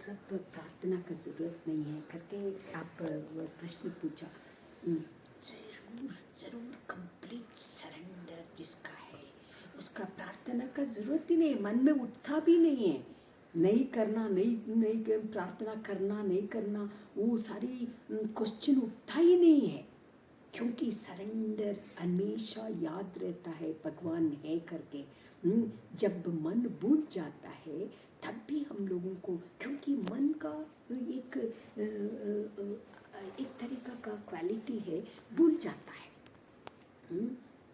मतलब प्रार्थना का ज़रूरत नहीं है करके आप प्रश्न पूछा। ज़रूर ज़रूर कंप्लीट सरेंडर जिसका है उसका प्रार्थना का ज़रूरत ही नहीं, मन में उठता भी नहीं है। नहीं करना, नहीं प्रार्थना करना, नहीं करना, वो सारी क्वेश्चन उठता ही नहीं है, क्योंकि सरेंडर हमेशा याद रहता है भगवान है करके। जब मन भूल जाता है तब भी हम लोगों को, क्योंकि मन का एक तरीका का क्वालिटी है, भूल जाता है।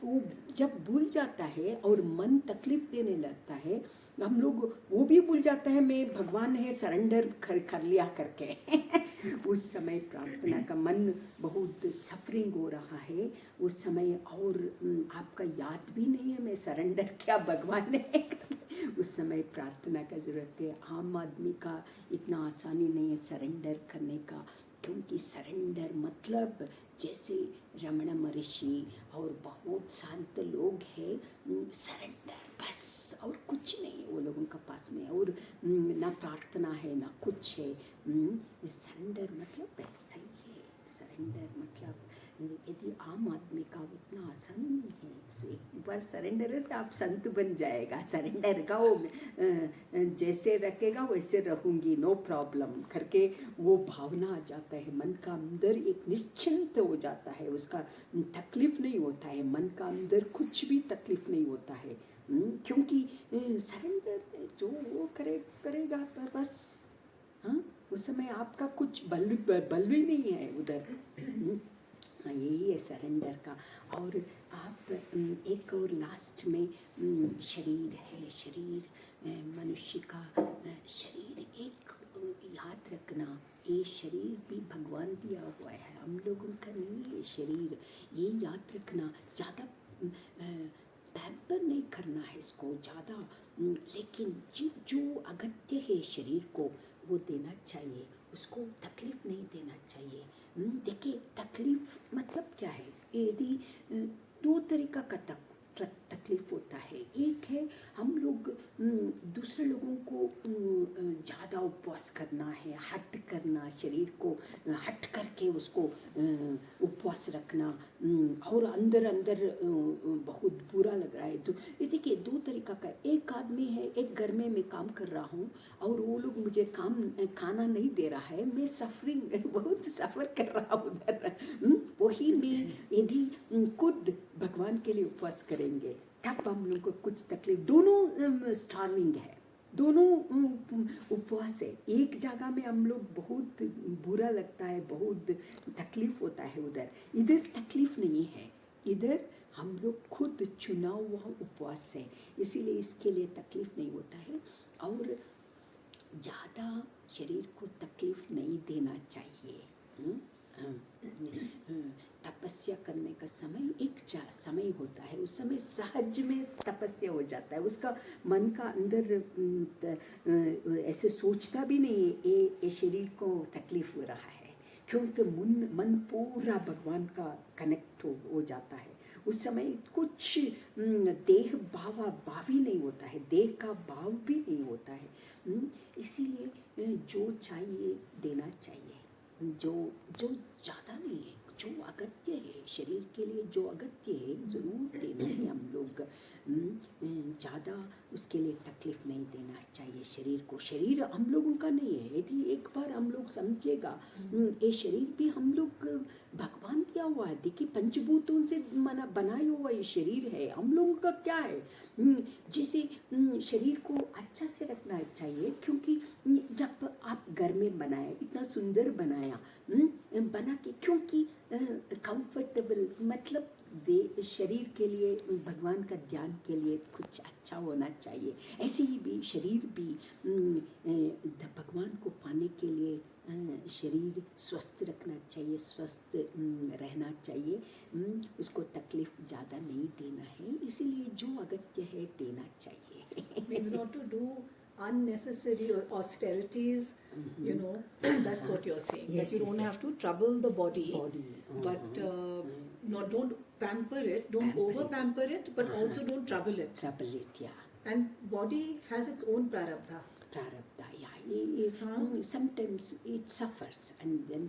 वो जब भूल जाता है और मन तकलीफ देने लगता है, हम लोग वो भी भूल जाता है मैं भगवान है सरेंडर कर लिया करके। उस समय प्रार्थना का मन बहुत सफरिंग हो रहा है उस समय, और आपका याद भी नहीं है मैं सरेंडर क्या भगवान है। उस समय प्रार्थना का ज़रूरत है। आम आदमी का इतना आसानी नहीं है सरेंडर करने का, क्योंकि सरेंडर मतलब जैसे रमण महर्षि और बहुत शांत लोग हैं, सरेंडर बस और कुछ नहीं वो लोगों के पास में, और ना प्रार्थना है ना कुछ है। सरेंडर मतलब ऐसा ही है। सरेंडर मतलब यदि आम आदमी का उतना आसान नहीं है, एक बार सरेंडर है आप संत बन जाएगा। सरेंडर का वो जैसे रखेगा वैसे रहूँगी नो प्रॉब्लम करके वो भावना आ जाता है, मन का अंदर एक निश्चिंत हो जाता है, उसका तकलीफ नहीं होता है, मन का अंदर कुछ भी तकलीफ नहीं होता है, क्योंकि सरेंडर जो वो करेगा बस। हाँ, उस समय आपका कुछ बल भी नहीं है उधर। यही है सरेंडर का। और आप एक और लास्ट में शरीर है, शरीर मनुष्य का शरीर एक याद रखना, ये शरीर भी भगवान दिया हुआ है, हम लोगों का नहीं है शरीर, ये याद रखना। ज़्यादा पैम्पर नहीं करना है इसको ज़्यादा, लेकिन जो अगत्य है शरीर को वो देना चाहिए, उसको तकलीफ़ नहीं देना चाहिए। देखिए तकलीफ़ मतलब क्या है, यदि दो तरीका का तकलीफ़ होता है। एक है हम लोग दूसरे लोगों को ज़्यादा उपवास करना है, हट करना, शरीर को हट करके उसको उपवास रखना, और अंदर अंदर बहुत बुरा लग रहा है। तो ये देखिए दो तरीका का, एक आदमी है, एक घर में मैं काम कर रहा हूँ और वो लोग मुझे खाना नहीं दे रहा है, मैं सफरिंग बहुत सफ़र कर रहा हूँ उधर। वही में यदि खुद भगवान के लिए उपवास करेंगे तब हम लोग को कुछ तकलीफ, दोनों स्टार्विंग है, दोनों उपवास है। एक जगह में हम लोग बहुत बुरा लगता है, बहुत तकलीफ होता है उधर, इधर तकलीफ नहीं है, इधर हम लोग खुद चुना हुआ उपवास है, इसीलिए इसके लिए तकलीफ नहीं होता है। और ज़्यादा शरीर को तकलीफ नहीं देना चाहिए। तपस्या करने का समय एक समय होता है, उस समय सहज में तपस्या हो जाता है, उसका मन का अंदर ऐसे सोचता भी नहीं है ये शरीर को तकलीफ हो रहा है, क्योंकि मन पूरा भगवान का कनेक्ट हो जाता है। उस समय कुछ देह भावी नहीं होता है, देह का भाव भी नहीं होता है। इसीलिए जो चाहिए देना चाहिए, जो ज़्यादा नहीं है, जो अगत्य है शरीर के लिए, जो अगत्य है ज़रूर देना है हम लोग। ज़्यादा उसके लिए तकलीफ नहीं देना चाहिए शरीर को। शरीर हम लोगों का नहीं है, यदि एक बार हम लोग समझेगा ये शरीर भी हम लोग भगवान दिया हुआ है। देखिए पंचभूतों से बनाया हुआ ये शरीर है, हम लोगों का क्या है, जिसे शरीर को अच्छा से रखना चाहिए, क्योंकि जब आप घर में बनाए, इतना सुंदर बनाया, बना के, क्योंकि कंफर्टेबल मतलब शरीर के लिए, भगवान का ध्यान के लिए कुछ अच्छा होना चाहिए। ऐसे ही भी शरीर भी भगवान को पाने के लिए शरीर स्वस्थ रखना चाहिए, स्वस्थ रहना चाहिए, उसको तकलीफ ज़्यादा नहीं देना है, इसीलिए जो अगत्य है देना चाहिए। Means not to do unnecessary austerities, you know, that's what you're saying. Yes, that you yes, don't yes. have to trouble the body, but don't pamper it, don't over pamper it, but also don't trouble it. Trouble it, yeah. And body has its own prarabdha. प्रारब्ध, या Sometimes it suffers, and then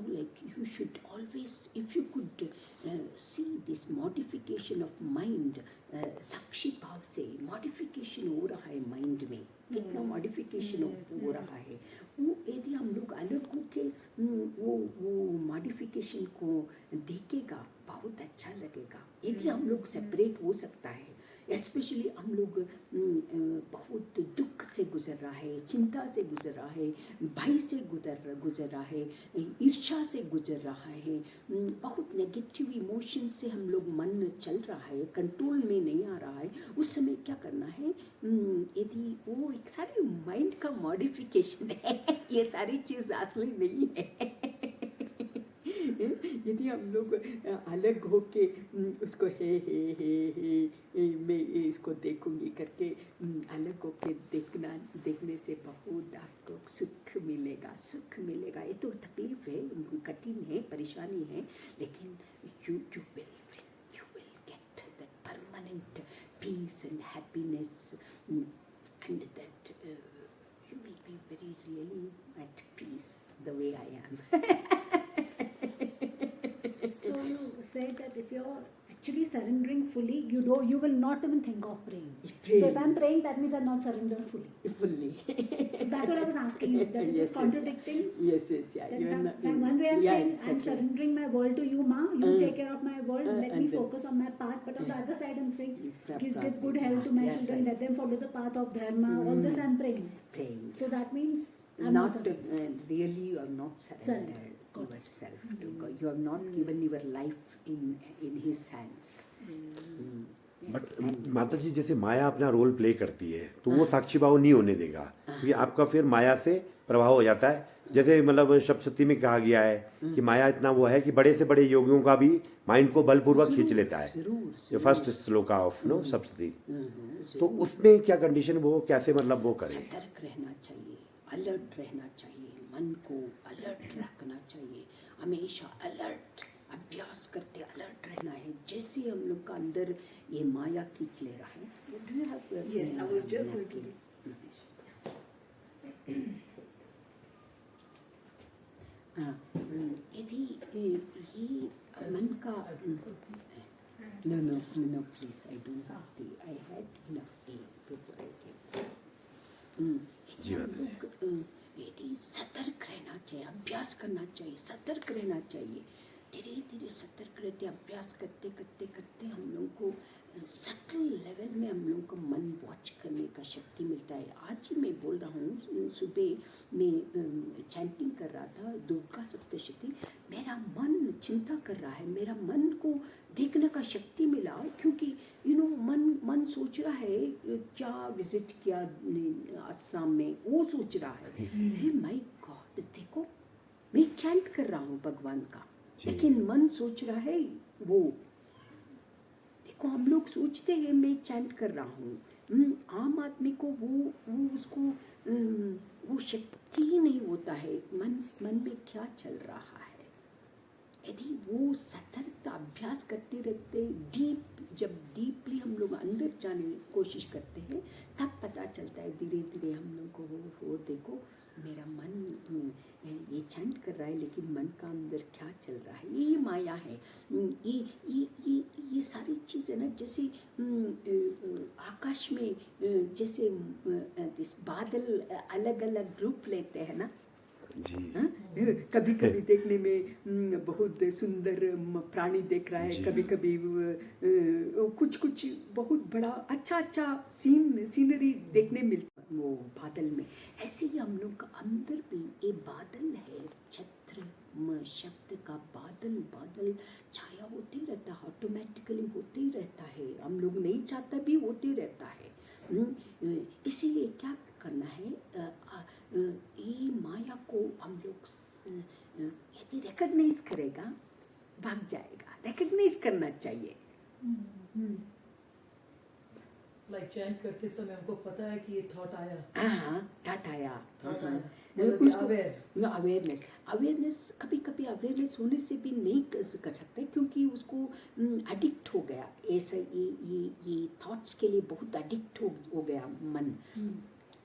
like you should always, if you could see this modification of mind, साक्षी भाव से modification हो रहा है mind में, कितना modification हो रहा है, वो यदि हम लोग अलग होके वो मॉडिफिकेशन को देखेगा बहुत अच्छा लगेगा। यदि हम लोग सेपरेट हो सकता है, स्पेशली हम लोग बहुत दुख से गुजर रहा है, चिंता से गुजर रहा है, भय से गुजर रहा है, ईर्ष्या से गुजर रहा है, बहुत नेगेटिव इमोशन से हम लोग मन चल रहा है, कंट्रोल में नहीं आ रहा है, उस समय क्या करना है, यदि वो एक सारी माइंड का मॉडिफिकेशन है, ये सारी चीज़ असली नहीं है। यदि हम लोग अलग होके उसको हे मैं इसको देखूंगी करके अलग होके देखने से बहुत आपको सुख मिलेगा। ये तो तकलीफ है, कठिन है, परेशानी है, लेकिन you will get that permanent peace and happiness, and that you will be very really at peace the way I am. So you said that if you're actually surrendering fully, you will not even think of praying. So if I'm praying, that means I'm not surrendered fully. So that's what I was asking you. That is contradicting. Yes, yeah. That one way I'm saying, exactly. I'm surrendering my world to you, Ma. You take care of my world. Let me focus on my path. But on the other side, I'm saying, give good health to my children. Let them follow the path of dharma. All this I'm praying. So that means I'm not really. You are not surrendered yourself to God. You have not given your life in His hands. But माता जी, जैसे माया अपना role play करती है तो वो साक्षी भाव नहीं होने देगा, क्योंकि आपका फिर माया से प्रभाव हो जाता है। जैसे मतलब सप्तशती में कहा गया है कि माया इतना वो है कि बड़े से बड़े योगियों का भी माइंड को बलपूर्वक खींच लेता है। जो फर्स्ट श्लोका ऑफ सप्तशती, तो उसमें क्या कंडीशन, वो कैसे मतलब वो करे? सतर्क रहना चाहिए, अलर्ट रहना चाहिए, मन को अलर्ट रखना चाहिए, हमेशा अलर्ट, अभ्यास करते अलर्ट रहना है। जैसे हम लोग का अंदर ये माया खींच ले रहा है। Do you have Yes, I was just going to. यदि ये मन का no please, I don't have tea. I had enough tea before I came. यदि सतर्क रहना चाहिए, अभ्यास करना चाहिए, सतर्क रहना चाहिए, धीरे धीरे सतर्क रहते अभ्यास करते करते करते हम लोगों को सटल लेवल में हम लोगों को मन वॉच करने का शक्ति मिलता है। आज ही मैं बोल रहा हूँ, सुबह मैं चैंटिंग कर रहा था दुर्गा सप्तशती, मेरा मन चिंता कर रहा है, मेरा मन को देखने का शक्ति मिला, क्योंकि मन सोच रहा है क्या विजिट किया असम में, वो सोच रहा है, हे माय गॉड, देखो मैं चैंट कर रहा हूँ भगवान का, लेकिन मन सोच रहा है वो। देखो हम लोग सोचते हैं मैं चैंट कर रहा हूँ, आम आदमी को वो उसको वो शक्ति ही नहीं होता है मन में क्या चल रहा है। यदि वो सतर्कता अभ्यास करते रहते, जब डीपली हम लोग अंदर जाने की कोशिश करते हैं, तब पता चलता है धीरे धीरे हम लोग को वो देखो मेरा मन ये चैंट कर रहा है, लेकिन मन का अंदर क्या चल रहा है, ये माया है। ये सारी चीज़ें ना, जैसे आकाश में जैसे बादल अलग अलग रूप लेते हैं ना जी, कभी कभी देखने में बहुत सुंदर प्राणी देख रहा है, कभी कभी कुछ बहुत बड़ा अच्छा सीनरी देखने मिलता वो बादल में। ऐसे ही हम लोग का अंदर भी ये बादल है, छत्र शब्द का बादल छाया होते रहता है, ऑटोमेटिकली होते ही रहता है, हम लोग नहीं चाहता भी होते रहता है। इसीलिए क्या करना है, ये माया को हम लोग यदि रिकॉग्नाइज करेगा भाग जाएगा, रिकॉग्नाइज करना चाहिए। लाइक चैंट करते समय हमको पता है कि ये थॉट आया, थॉट आया, उसको अवेयरनेस कभी कभी अवेयरनेस होने से भी नहीं कर सकते, क्योंकि उसको एडिक्ट हो गया, ऐसा ये थॉट्स के लिए बहुत एडिक्ट हो गया मन।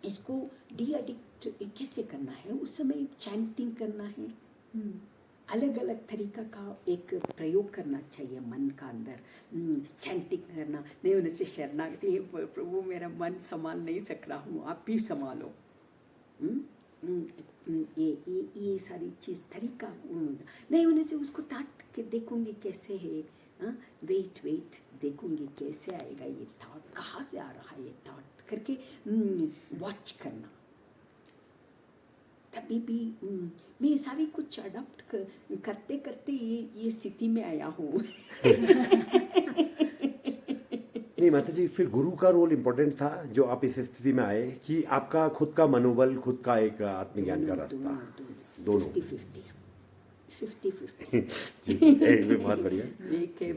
इसको डी एडिक्ट कैसे करना है, उस समय चैंटिंग करना है, अलग अलग तरीका का एक प्रयोग करना चाहिए मन का अंदर, चैंटिंग करना, नहीं होने से शरणागति, प्रभु मेरा मन संभाल नहीं सक रहा हूँ, आप भी संभालो। ये सारी चीज़ तरीका नहीं होने से उसको ताट के देखूंगी कैसे है, वेट देखूंगी कैसे आएगा ये थॉट, कहाँ से आ रहा है ये थॉट करके वॉच करना। तभी भी मैं सारी कुछ अडॉप्ट करते करते ये स्थिति में आया हूँ। नहीं माता जी, फिर गुरु का रोल इम्पोर्टेंट था जो आप इस स्थिति में आए कि आपका खुद का मनोबल, खुद का एक आत्मज्ञान का रास्ता, दोनों 50-50 जी एक बहुत बढ़िया। एक है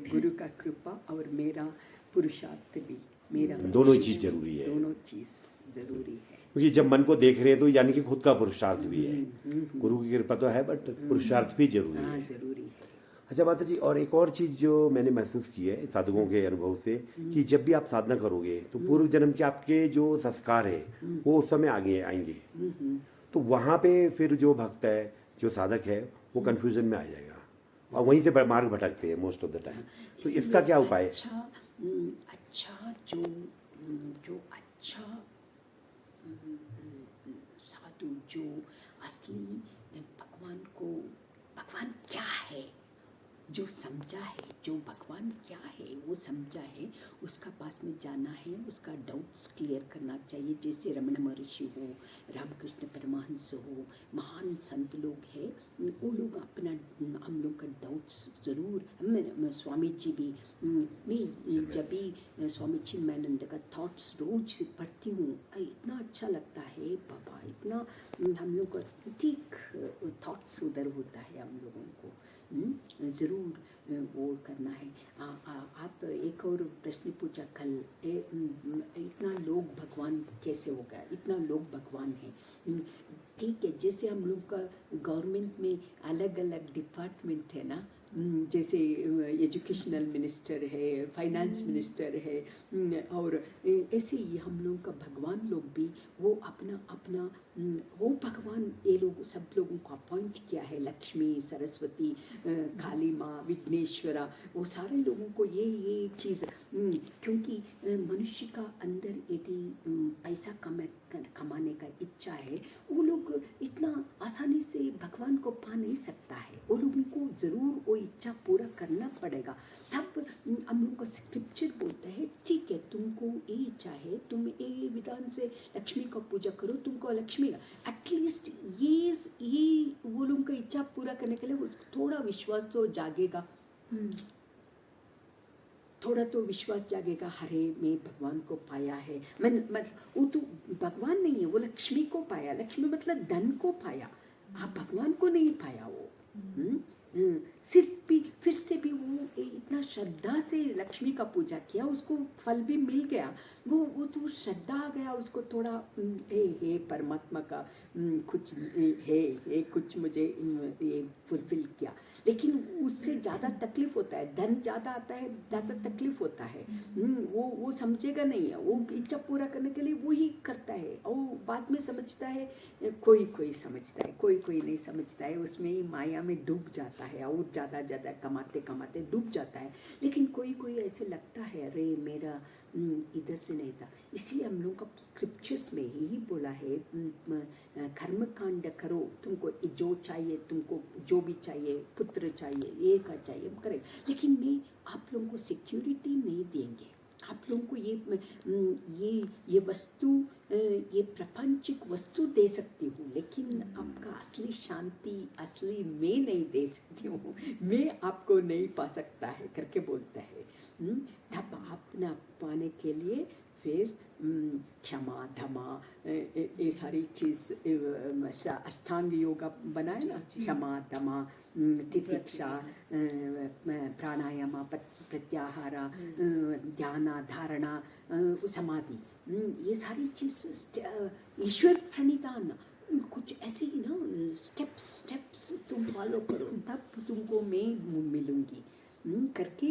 गुरु का कृपा और मेरा पुरुषार्थ भी, मेरा दोनों चीज जरूरी है, दोनों चीज जरूरी है, क्योंकि जब मन को देख रहे हैं तो यानी कि खुद का पुरुषार्थ भी है। गुरु की कृपा तो है बट पुरुषार्थ भी जरूरी है। जरूरी है। अच्छा माता जी, और एक और चीज़ जो मैंने महसूस की है साधकों के अनुभव से कि जब भी आप साधना करोगे तो पूर्व जन्म के आपके जो संस्कार है वो उस समय आगे आएंगे, तो वहाँ पे फिर जो भक्त है, जो साधक है, वो कंफ्यूजन में आ जाएगा और वहीं से मार्ग भटकते हैं मोस्ट ऑफ द टाइम। तो इसका क्या उपाय? अच्छा जो अच्छा साधु, जो असली भगवान क्या है, जो समझा है, जो भगवान क्या है वो समझा है, उसका पास में जाना है, उसका डाउट्स क्लियर करना चाहिए। जैसे रमण महर्षि हो, रामकृष्ण परमहंस हो, महान संत लोग हैं, वो लोग अपना हम लोग का डाउट्स ज़रूर, स्वामी जी भी, मैं जब भी स्वामी चिन्मयानंद का थॉट्स रोज पढ़ती हूँ, इतना अच्छा लगता है बाबा, इतना हम लोग का ठीक थॉट्स उधर होता है हम लोगों को। ज़रूर वो करना है। आप एक और प्रश्न पूछा कल, इतना लोग भगवान कैसे हो गया, इतना लोग भगवान है, ठीक है। जैसे हम लोग का गवर्नमेंट में अलग अलग डिपार्टमेंट है ना, जैसे एजुकेशनल मिनिस्टर है, फाइनेंस मिनिस्टर है, और ऐसे ही हम लोग का भगवान लोग भी वो अपना वो भगवान ये लोग सब लोगों को अपॉइंट किया है, लक्ष्मी, सरस्वती, काली माँ, विघ्नेश्वरा, वो सारे लोगों को ये चीज़, क्योंकि मनुष्य का अंदर यदि पैसा कमाने का इच्छा है, वो लोग इतना आसानी से भगवान को पा नहीं सकता है, वो लोगों को ज़रूर वो इच्छा पूरा करना पड़ेगा। तब हम लोग का स्क्रिप्चर बोलता है ठीक है, तुमको ये इच्छा है, तुम ये विधान से लक्ष्मी का पूजा करो, तुमको लक्ष्मी, एटलीस्ट ये वो लोगों का इच्छा पूरा करने के लिए थोड़ा विश्वास तो जागेगा, थोड़ा तो विश्वास जागेगा। हरे मैं भगवान को पाया है, मैं वो तो भगवान नहीं है, वो लक्ष्मी को पाया, लक्ष्मी मतलब धन को पाया, आप भगवान को नहीं पाया। वो सिर्फ भी फिर से भी वो इतना श्रद्धा से लक्ष्मी का पूजा किया, उसको फल भी मिल गया, वो तो श्रद्धा आ गया उसको, थोड़ा हे परमात्मा का कुछ है कुछ मुझे ये फुलफिल किया। लेकिन उससे ज़्यादा तकलीफ होता है, धन ज़्यादा आता है, ज़्यादा तकलीफ होता है, वो समझेगा नहीं है, वो इच्छा पूरा करने के लिए वो ही करता है, और बाद में समझता है, कोई समझता है, कोई नहीं समझता है, उसमें ही माया में डूब जाता है और ज़्यादा कमाते डूब जाता है। लेकिन कोई ऐसे लगता है अरे मेरा इधर से नहीं था। इसलिए हम लोग का स्क्रिप्चर्स में ही बोला है, कर्म कांड करो, तुमको जो चाहिए, तुमको जो भी चाहिए, पुत्र चाहिए, ये का चाहिए हम करें, लेकिन मैं आप लोगों को सिक्योरिटी नहीं देंगे, आप लोगों को ये वस्तु, ये प्रपंचिक वस्तु दे सकती हूँ, लेकिन आपका असली शांति, असली मैं नहीं दे सकती हूँ, मैं आपको नहीं पा सकता है करके बोलता है। तब आपने पाने के लिए फिर क्षमा, धमा, ये सारी चीज़ अष्टांग योगा बनाए ना, क्षमा, धमा, तितिक्षा, प्राणायाम, प्रत्याहार, ध्यान, धारणा, समाधि, ये सारी चीज़ ईश्वर प्रणिधान, कुछ ऐसे ही ना स्टेप्स तुम फॉलो करो, तब तुमको मैं मिलूँगी। करके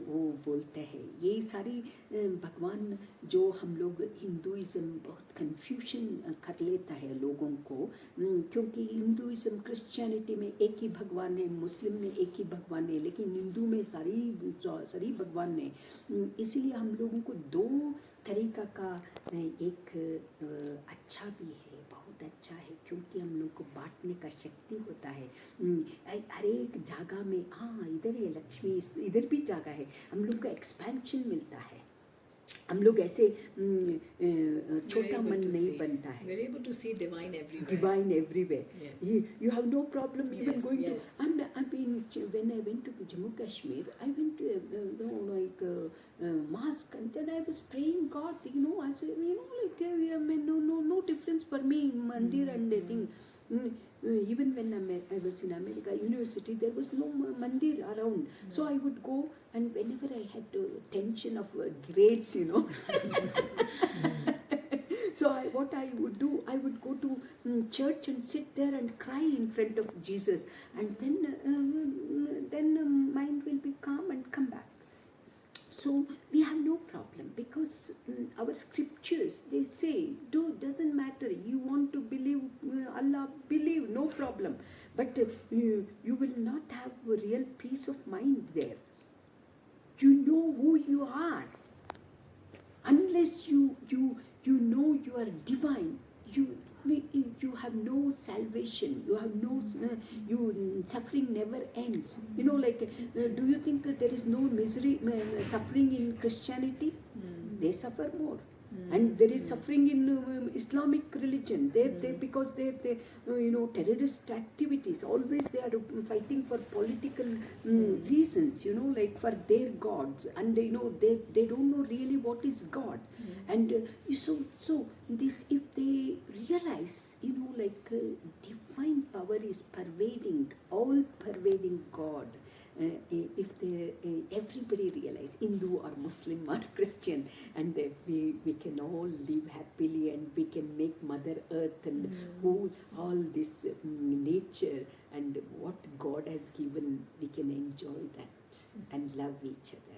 वो बोलते हैं। ये सारी भगवान जो हम लोग हिंदुइज्म बहुत कन्फ्यूजन कर लेता है लोगों को, क्योंकि हिंदुइज्म क्रिश्चियनिटी में एक ही भगवान है, मुस्लिम में एक ही भगवान है, लेकिन हिंदू में सारी भगवान है। इसलिए हम लोगों को दो तरीका का एक अच्छा भी है, बहुत अच्छा है, क्योंकि हम लोग को बांटने का शक्ति होता है। हर एक जगह में, हाँ इधर है लक्ष्मी, इधर भी जगह है, हम लोग को एक्सपेंशन मिलता है। हम लोग ऐसे छोटा मन नहीं बनता है। We're able to see divine everywhere. Divine everywhere. Yes. You have no problem even Yes, going yes. to. I mean, when I went to Jammu Kashmir, I went to mosque, and then I was praying God. I said, no difference for me, mandir and the thing. Even when I was in America university, there was no mandir around. So I would go, and whenever I had tension of grades, so what I would do, I would go to church and sit there and cry in front of Jesus, and then mind will be calm and come back. So we have no problem, because our scriptures, they say, doesn't matter, you want to believe Allah, believe, no problem, but you will not have a real peace of mind there. You know who you are. Unless you know you are divine, you have no salvation, you have no suffering never ends. Do you think there is no misery, suffering in Christianity? They suffer more. And there is suffering in Islamic religion. They because they terrorist activities. Always they are fighting for political reasons. Like for their gods, and they don't know really what is God. And so this, if they realize, divine power is pervading, all pervading God. If everybody realize, Hindu or Muslim or Christian, and we can all live happily, and we can make Mother Earth and all this nature and what God has given, we can enjoy that and love each other.